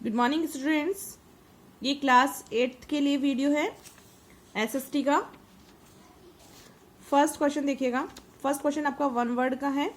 Good morning students. ये class 8th के लिए वीडियो है एसएसटी का। फर्स्ट क्वेश्चन देखिएगा। फर्स्ट क्वेश्चन आपका वन वर्ड का है।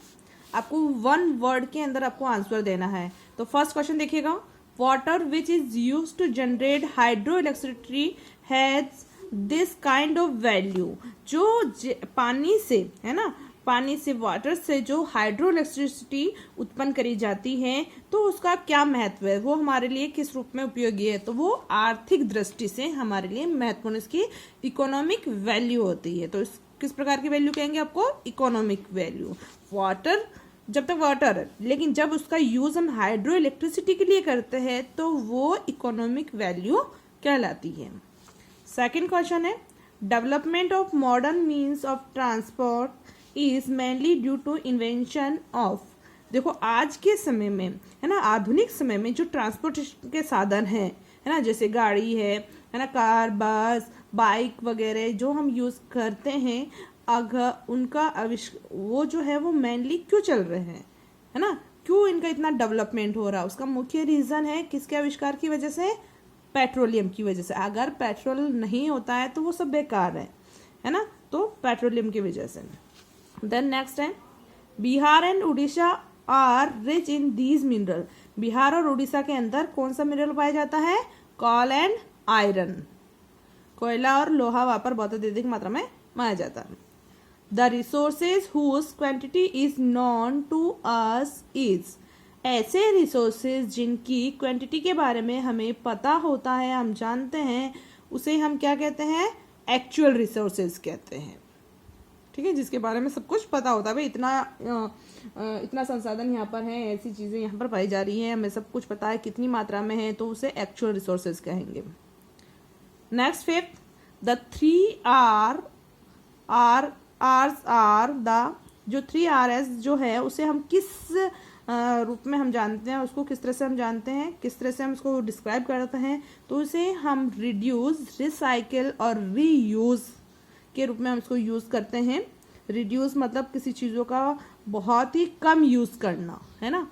आपको वन वर्ड के अंदर आपको आंसर देना है। तो फर्स्ट क्वेश्चन देखिएगा, water which is use to generate hydroelectricity has this kind of value. जो पानी से है ना, पानी से वाटर से जो हाइड्रो इलेक्ट्रिसिटी उत्पन्न करी जाती है तो उसका क्या महत्व है, वो हमारे लिए किस रूप में उपयोगी है। तो वो आर्थिक दृष्टि से हमारे लिए महत्वपूर्ण इसकी इकोनॉमिक वैल्यू होती है। तो किस प्रकार की वैल्यू कहेंगे आपको, इकोनॉमिक वैल्यू। वाटर जब तक वाटर है, लेकिन जब उसका यूज हम हाइड्रो इलेक्ट्रिसिटी के लिए करते हैं तो वो इकोनॉमिक वैल्यू कहलाती है। सेकेंड क्वेश्चन है, development of modern means of transport is mainly due to invention of. देखो आज के समय में है ना, आधुनिक समय में जो ट्रांसपोर्टेशन के साधन है ना, जैसे गाड़ी है ना, कार, बस, बाइक वगैरह जो हम यूज करते हैं, अगर उनका वो जो है वो मेनली क्यों चल रहे हैं, है ना, क्यों इनका इतना डेवलपमेंट हो रहा है, उसका मुख्य रीजन है किसके आविष्कार की वजह से, पेट्रोलियम की वजह से। अगर पेट्रोल नहीं होता है तो वो सब बेकार है ना, तो पेट्रोलियम की वजह से। देन नेक्स्ट है, Bihar and Orissa are rich in these mineral. Bihar और उड़ीसा के अंदर कौन सा मिनरल पाया जाता है, कॉल एंड आयरन। कोयला और लोहा वहां पर बहुत अधिक मात्रा में पाया जाता है। The resources whose quantity is known to us is. ऐसे रिसोर्सेज जिनकी क्वांटिटी के बारे में हमें पता होता है, हम जानते हैं, उसे हम क्या कहते हैं, एक्चुअल रिसोर्सेज कहते हैं। ठीक है, जिसके बारे में सब कुछ पता होता है, भाई इतना संसाधन यहाँ पर है, ऐसी चीजें यहाँ पर पाई जा रही हैं, हमें सब कुछ पता है कितनी मात्रा में है, तो उसे एक्चुअल रिसोर्सेज कहेंगे। Next fifth, the 3 R the जो 3 Rs जो है उसे हम किस रूप में हम जानते हैं, उसको किस तरह से हम जानते हैं, किस तरह से हम उसको डिस्क्राइब करते हैं, तो उसे हम रिड्यूस, रिसाइकिल और रीयूज के रूप में हम इसको यूज करते हैं। रिड्यूस मतलब किसी चीज़ों का बहुत ही कम यूज करना, है ना।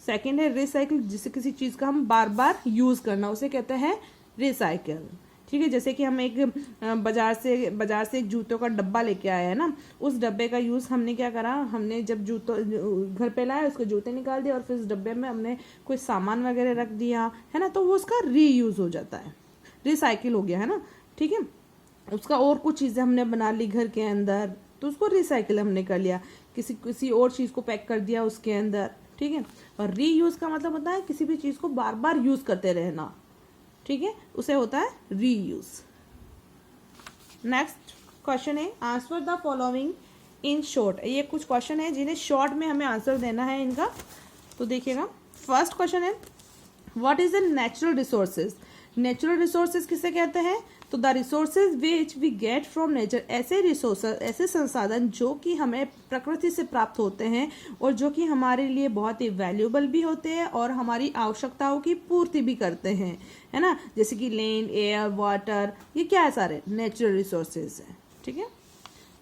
सेकंड है रिसाइकिल, जिसे किसी चीज़ का हम बार बार यूज करना, उसे कहते हैं रिसाइकिल। ठीक है, जैसे कि हम एक बाजार से एक जूतों का डब्बा लेके आए हैं ना, उस डब्बे का यूज हमने क्या करा, हमने जब जूतों घर पे लाया, उसके जूते निकाल दिए और फिर उस डब्बे में हमने कोई सामान वगैरह रख दिया, है ना, तो वो उसका रीयूज हो जाता है, रिसाइकिल हो गया, है ना। ठीक है, उसका और कुछ चीज़ें हमने बना ली घर के अंदर, तो उसको रिसाइकिल हमने कर लिया, किसी और चीज़ को पैक कर दिया उसके अंदर। ठीक है, और रीयूज का मतलब होता है किसी भी चीज़ को बार बार यूज करते रहना। ठीक है, उसे होता है रीयूज। नेक्स्ट क्वेश्चन है, answer the following in short. ये कुछ क्वेश्चन है जिन्हें शॉर्ट में हमें आंसर देना है इनका। तो देखिएगा, फर्स्ट क्वेश्चन है, what is the natural resources. Natural resources किसे कहते हैं, तो the resources which we get from nature. ऐसे रिसोर्सेज, ऐसे संसाधन जो कि हमें प्रकृति से प्राप्त होते हैं और जो कि हमारे लिए बहुत ही वैल्यूएबल भी होते हैं और हमारी आवश्यकताओं की पूर्ति भी करते हैं, है ना, जैसे कि लैंड, एयर, वाटर, ये क्या है, सारे नेचुरल रिसोर्सेज है। ठीक है,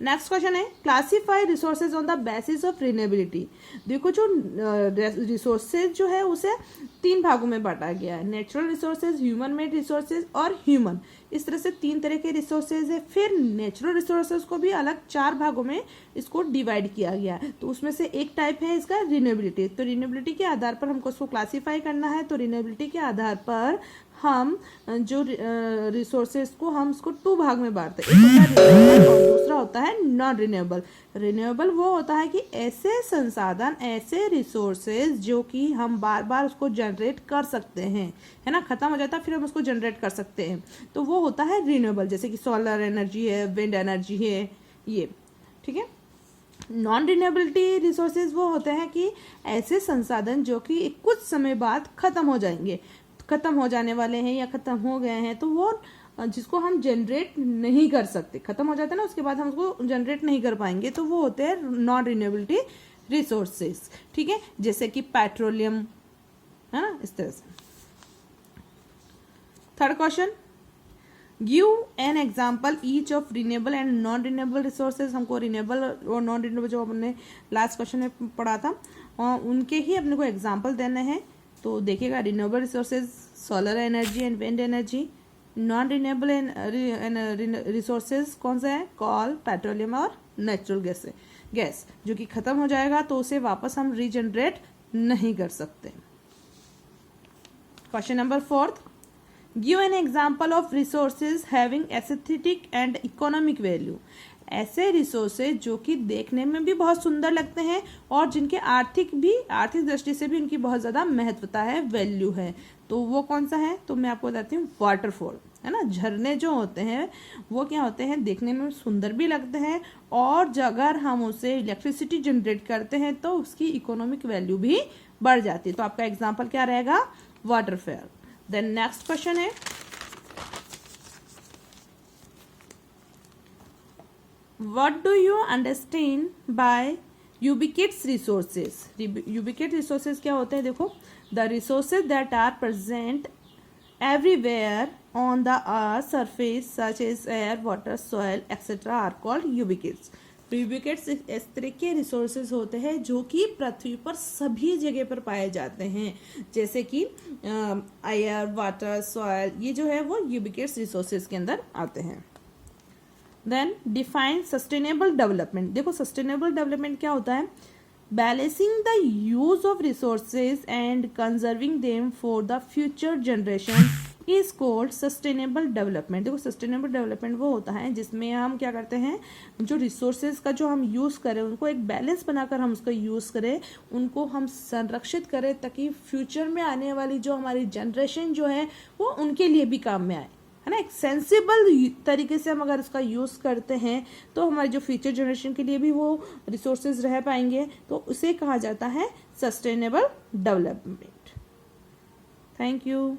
नेक्स्ट क्वेश्चन है, classify resources on the basis of renewability. देखो जो रिसोर्सेज जो है उसे 3 भागों में बांटा गया है, natural resources, human made resources और ह्यूमन। इस तरह से 3 तरह के रिसोर्सेज है। फिर नेचुरल रिसोर्सेज को भी अलग 4 भागों में इसको डिवाइड किया गया है। तो उसमें से एक टाइप है इसका रिन्यूएबिलिटी। तो रिन्यूएबिलिटी के आधार पर हमको उसको क्लासीफाई करना है। तो रिन्यूएबिलिटी के आधार पर हम जो रिसोर्सेज को हम उसको 2 भाग में बांटते हैं, एक होता है रिन्यूएबल और दूसरा होता है नॉन रिन्यूएबल। रिन्यूएबल वो होता है कि ऐसे संसाधन, ऐसे रिसोर्सेज जो कि हम बार बार उसको जनरेट कर सकते हैं, है ना, खत्म हो जाता है फिर हम उसको जनरेट कर सकते हैं, तो वो होता है रिन्यूएबल। जैसे कि सोलर एनर्जी है, विंड एनर्जी है, ये। ठीक है, नॉन रिन्यूएबिलिटी रिसोर्सेज वो होते हैं कि ऐसे संसाधन जो कि कुछ समय बाद खत्म हो जाएंगे, खत्म हो जाने वाले हैं या खत्म हो गए हैं, तो वो जिसको हम जनरेट नहीं कर सकते, खत्म हो जाता है ना, उसके बाद हम उसको जनरेट नहीं कर पाएंगे, तो वो होते हैं नॉन रिन्यूएबिलिटी रिसोर्सेज। ठीक है, जैसे कि पेट्रोलियम, है ना, इस तरह से। Third question, give an example each of renewable and non renewable resources. हमको रिन्यूएबल और नॉन रिन्यूएबल जो हमने लास्ट क्वेश्चन में पढ़ा था, उनके ही अपने को एग्जाम्पल देने हैं। तो देखिएगा renewable resources, solar energy and wind energy. Non renewable resources कौन सा है? कोल, पेट्रोलियम और नेचुरल गैस जो कि खत्म हो जाएगा तो उसे वापस हम रीजनरेट नहीं कर सकते। Question number 4, give an example of resources having aesthetic and economic value. ऐसे रिसोर्सेज जो कि देखने में भी बहुत सुंदर लगते हैं और जिनके आर्थिक दृष्टि से भी उनकी बहुत ज़्यादा महत्वता है, वैल्यू है, तो वो कौन सा है? तो मैं आपको बताती हूँ, वाटरफॉल, है ना। झरने जो होते हैं वो क्या होते हैं? देखने में सुंदर भी लगते हैं और अगर हम उसे इलेक्ट्रिसिटी जनरेट करते हैं तो उसकी इकोनॉमिक वैल्यू भी बढ़ जाती है। तो आपका एग्जाम्पल क्या रहेगा? वाटरफॉल। देन नेक्स्ट क्वेश्चन है, what do you understand by ubiquitous resources? ubiquitous resources क्या होते हैं? देखो, the resources that are present everywhere on the earth surface such as air, water, soil etc. are called ubiquitous. यूबिक्विट्स इस तरह के resources होते हैं जो कि पृथ्वी पर सभी जगह पर पाए जाते हैं, जैसे कि एयर, वाटर, सॉइल, ये जो है वो यूबिक्विट्स रिसोर्सेज के अंदर आते हैं। Then define sustainable development. देखो, सस्टेनेबल डेवलपमेंट क्या होता है? Balancing the use of resources and conserving them for the future generation is called sustainable development. देखो, सस्टेनेबल डेवलपमेंट वो होता है जिसमें हम क्या करते हैं, जो रिसोर्सेज का जो हम यूज़ करें उनको एक बैलेंस बनाकर हम उसका यूज़ करें, उनको हम संरक्षित करें ताकि फ्यूचर में आने वाली जो हमारी जनरेशन जो है वो उनके लिए भी काम में आए, है ना। एक सेंसिबल तरीके से हम अगर उसका यूज़ करते हैं तो हमारी जो फ्यूचर जनरेशन के लिए भी वो रिसोर्सेज रह पाएंगे, तो उसे कहा जाता है सस्टेनेबल डेवलपमेंट। Thank you.